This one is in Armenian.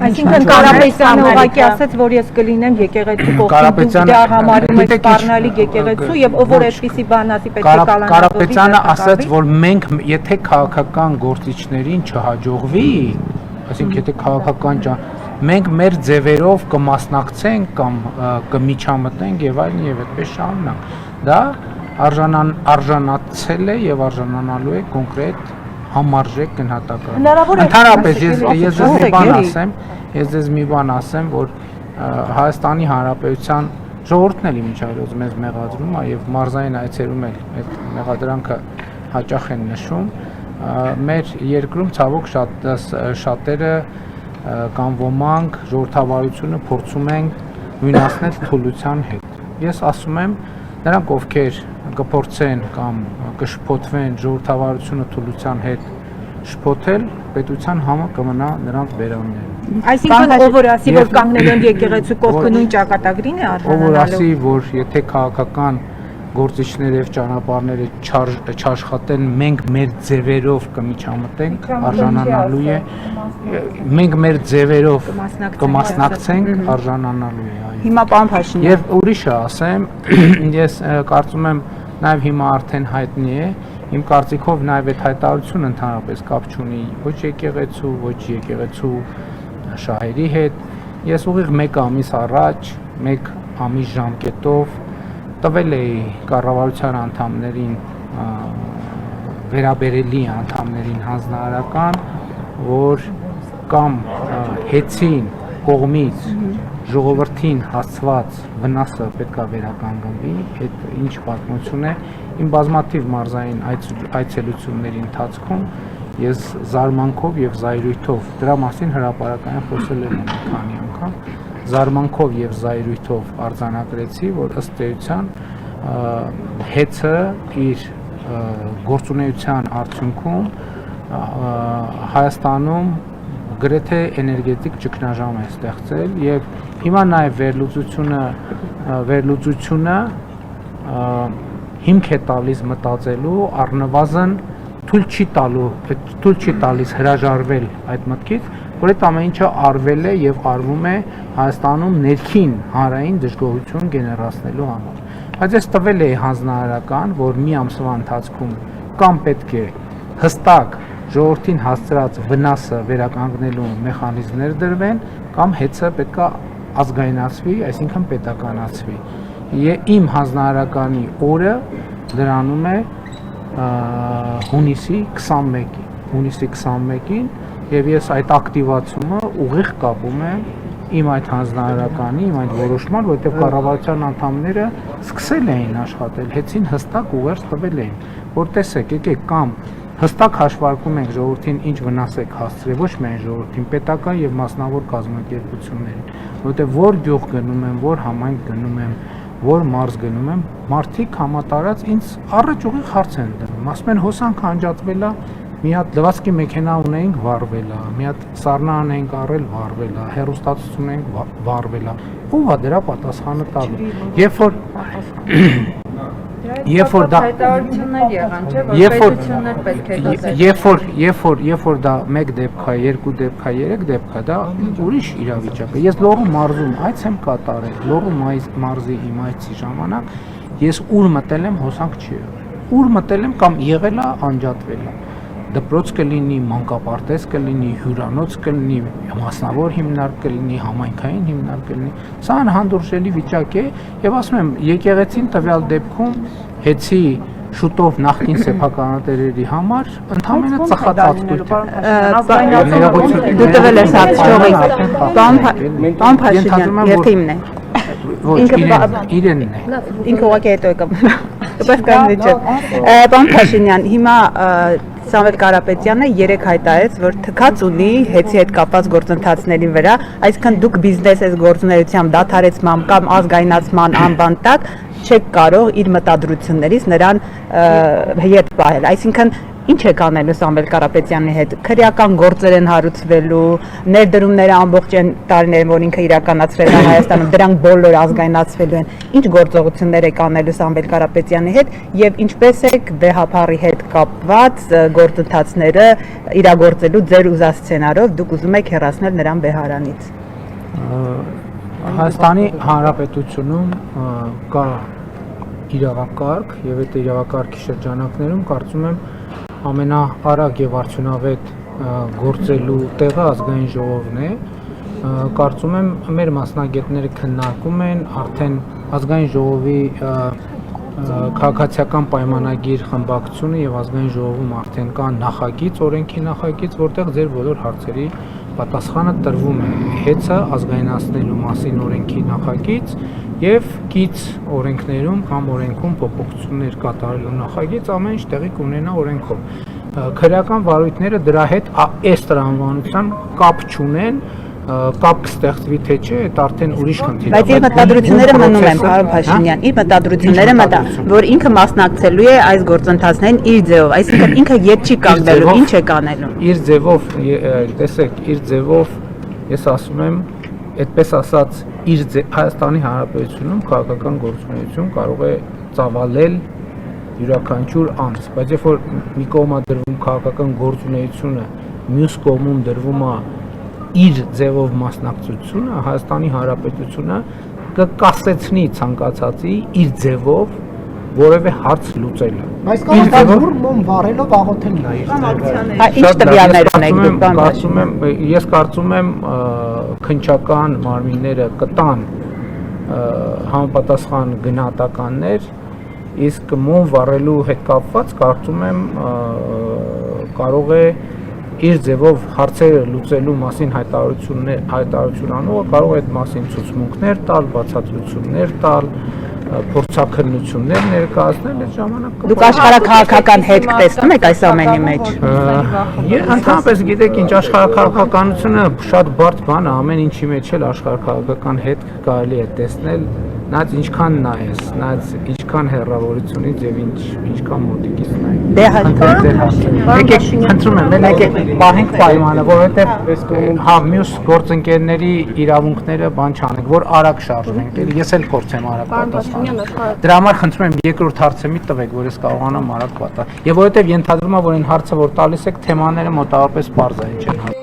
Այսինքն Կարապետյանը ուղղակի ասաց, որ ես կլինեմ եկեղեցու կողքին, դուք դա համարում եք սպառնալի եկեղեցու եւ ով որ այսպիսի բան ասի պետք է կալանավորվի։ Կարապետյանը ասաց, որ մենք եթե քաղաքական գործիչներին չհաջողվի, այսինքն եթե քաղաքական մենք մեր ձևերով կմասնակցենք կամ կմիջամտնենք եւ այլն եւ այդպես շարունակ։ Դա արժանացել է եւ արժանանալու է կոնկրետ համարժեք գնահատական։ Ընդհանրապես ես ձեզ մի բան ասեմ, որ Հայաստանի Հանրապետության ժողովուրդն էլ իմիջիայլոց մեզ մեղադրում է եւ մարզային այցերում էլ այդ մեղադրանքը հաճախ են նշում։ Մեր երկրում ցավոք շատերը կամ ոմանք ժողովրդավարությունը փորձում են նույնացնել թուլության հետ։ Ես ասում եմ, նրանք ովքեր կփորձեն կամ կշփոթվեն ժողովրդավարությունը թուլության հետ շփոթել, պետության համը կմնա նրանց բերաններում։ Այսինքն ով որ ասի, որ կանգնել են եկեղեցու կողքը նույն ճակատագրին է արժանանալու։ Ով որ ասի, որ եթե քաղաքական գործիչները եւ ճանապարհները չաշխատեն, մենք մեր ձևերով կմիջամտենք, արժանանալու է։ Մենք մեր ձևերով կմասնակցենք, արժանանալու է։ Հիմա պարոն Փաշինյան։ Եվ ուրիշը ասեմ, ես կարծում եմ նաեւ հիմա արդեն հայտնի է, իմ կարծիքով նաեւ այդ հայտարարությունը ընդհանրապես կապ չունի ոչ եկեղեցու, ոչ եկեղեցու շահերի հետ։ Ես ուղիղ 1 ամիս առաջ, 1 ամիս ժամկետով տվել էի կառավարության անդամներին, վերաբերելի անդամներին հանձնարարական, որ կամ հետցին կողմից ժողովրդին հասցված վնասը պետք է վերականգնվի, այդ ինչ պատմություն է, իմ բազմաթիվ մարզային այցելությունների ընթացքում ես զարմանքով եւ զայրույթով դրա մասին հրապարակային խոսել եմ մի քանի անգամ, զարմանքով եւ զայրույթով արձանագրեցի, որ ըստ էության հեծը իր գործունեության արդյունքում Հայաստանում գրեթե էներգետիկ ճգնաժամ է ստեղծել եւ հիմա նաեւ վերլուծությունը հիմք է տալիս մտածելու առնվազն թույլ չի տալիս հրաժարվել այդ մտքից, որ այդ ամեն ինչը արվել է եւ արվում է Հայաստանում ներքին հանրային դժգոհություն գեներացնելու համար։ Բայց ես տվել էի հանձնարարական, որ մի ամսվա ընթացքում կամ պետք է հստակ ժողովրդին հասցրած վնասը վերականգնելու մեխանիզմներ դրվեն, կամ հեծը պետք է ազգայնացվի, այսինքն պետականացվի։ Իմ հանձնարարականի օրը դրանում է հունիսի 21-ին, եւ ես այդ ակտիվացումը ուղիղ կապում եմ իմ այդ հանձնարարականի, իմ այդ որոշման, որտեղ կառավարության անդամները սկսել էին աշխատել, հեծին հստակ ուղերձ տվել էին, որ տեսեք, եկեք կամ հստակ հաշվարկում ենք ժողովրդին ինչ վնաս եք հասցրել, ոչ միայն ժողովրդին, պետական եւ մասնավոր կազմակերպություններին, որտեղ որ գյուղ գնում եմ, որ համայնք գնում եմ, որ մարզ գնում եմ, մարդիկ համատարած ինձ առաջ ուղիղ հարց են տալիս, ասում են հոսանքը անջատվել է, մի հատ լվացքի մեքենա ունեինք վառվել է, մի հատ սառնան ենք առել վառվել է, հեռուստացություն ենք վառվել է, ով է դրա պատասխանը տալու։ Երբ որ դա հայտարարություններ եղան, չէ՞, որ պետություններ պետք է դասեն։ Երբ որ դա 1 դեպք է, 2 դեպք է, 3 դեպք է, դա ուրիշ իրավիճակ է։ Ես Լոռու մարզում այց եմ կատարել, Լոռու մարզի իմ այցի ժամանակ ես ուր մտել եմ, հոսանք չի եղել։ Ուր մտել եմ կամ եղել է, անջատվել է։ Դպրոց կլինի, մանկապարտեզ կլինի, հյուրանոց կլինի, մասնավոր հիմնարկ կլինի, համայնքային հիմնարկ կլինի։ Սա անհանդուրժելի վիճակ է եւ ասում եմ, եկեղեցին տվյալ դեպքում հեծի շուտով նախկին սեփականատերերի համար ընդհանրապես ծխածածկույթ է։ Դու տվել ես հացչողի։ Պարոն Փաշինյան, երթիմն է։ Ոչ, իրենն է։ Ինքը ուղղակի հետո եկավ։ Բայց կային չէ։ Պարոն Փաշինյան, հիմա Սամվել Կարապետյանը 3 հայտարարեց, որ թքած ունի հեծի հետ կապված գործընթացների վրա, այսինքն դուք բիզնես ես գործունեությամբ դադարեցման կամ ազգայնացման անվան տակ չեք կարող իր մտադրություններից նրան հետ պահել։ Այսինքն Ինչ եք անելու Սամվել Կարապետյանի հետ։ Քրեական գործեր են հարուցվելու, ներդրումները ամբողջ այն տարիներն, որ ինքը իրականացրել է Հայաստանում, դրանք բոլոր ազգայնացվելու են։ Ինչ գործողություններ եք անելու Սամվել Կարապետյանի հետ եւ ինչպես եք վեհապարի հետ կապված գործընթացները իրագործելու ձեր ուզած սցենարով դուք ուզում եք հեռացնել նրան Բեհարանից։ Հայաստանի Հանրապետությունում կա իրավակարգ եւ այդ իրավակարգի շրջանակներում կարծում եմ ամենաարագ եւ արդյունավետ գործելու տեղը ազգային ժողովն է։ Կարծում եմ մեր մասնագետները քննարկում են արդեն ազգային ժողովի քաղաքացիական պայմանագիր խմբակցությունը եւ ազգային ժողովում արդեն կա նախագիծ, օրենքի նախագիծ, որտեղ ձեր բոլոր հարցերի պատասխանը տրվում է հեծը ազգայնացնելու մասին օրենքի նախագիծ եւ կից օրենքներում կամ օրենքում փոփոխություններ կատարելու նախագիծ ամեն ինչ տեղի կունենա օրենքով։ Քրեական վարույթները դրա հետ այս տրամաբանության կապ չունեն, կապ կստեղծվի թե չէ, այդ արդեն ուրիշ խնդիր է։ Բայց իր մտադրությունները մնում են, պարոն Փաշինյան, իր մտադրությունները որ ինքը մասնակցելու է այս գործընթացներին իր ձևով, այսինքն ինքը ետ չի կանգնելու, ինչ է կանելու։ Իր ձևով, տեսեք, իր ձևով ես ասում եմ, այդպես ասած, Հայաստանի Հանրապետությունում քաղաքական գործունեություն կարող է ծավալել յուրաքանչյուր անձ, բայց երբ որ մի կողմ է դրվում քաղաքական գործունեությունը, մյուս կողմում դրվում է իր ձևով մասնակցությունը, Հայաստանի Հանրապետությունը կկասեցնի ցանկացածի իր ձևով որևէ հարց լուծելը։ Բայց կարող է ուրմոմ վառելով աղոթելն է իր ձևը։ Ինչ տվյալներ ունեք դուք, պարոն Փաշինյան։ Ես կարծում եմ քննչական մարմինները կտան համապատասխան գնահատականներ, իսկ մոմ վառելու հետ կապված կարծում եմ կարող է իր ձևով հարցերը լուծելու մասին հայտարարություն անողը կարող է այդ մասին ցուցմունքներ տալ, բացատրություններ տալ, փորձաքննություններ ներկայացնել այդ ժամանակ։ Դուք աշխարհաքաղաքական հետք տեսնում եք այս ամենի մեջ։ Ես ընդհանրապես գիտեք ինչ աշխարհաքաղաքականությունը շատ բարդ բան է, ամեն ինչի մեջ էլ աշխարհաքաղաքական հետք կարելի է տեսնել, նայած ինչքան նայես, նայած ինչքան հեռավորությունից եւ ինչքան մոտիկից նայես։ Դե եկեք խնդրում եմ, եկեք պահենք պայմանը, որովհետեւ հա մյուս գործընկերների իրավունքները բան չանենք, որ արագ շարժվենք, էլի ես էլ փորձեմ արագ պատասխանել։ Դրա համար խնդրում եմ երկրորդ հարցը մի տվեք, որ ես կարողանամ արագ պատասխանել։ Եվ որովհետեւ ենթադրում եմ, որ այն հարցը, որ տալիս եք, թեմաները մոտավորապես պարզ են, ինչ են։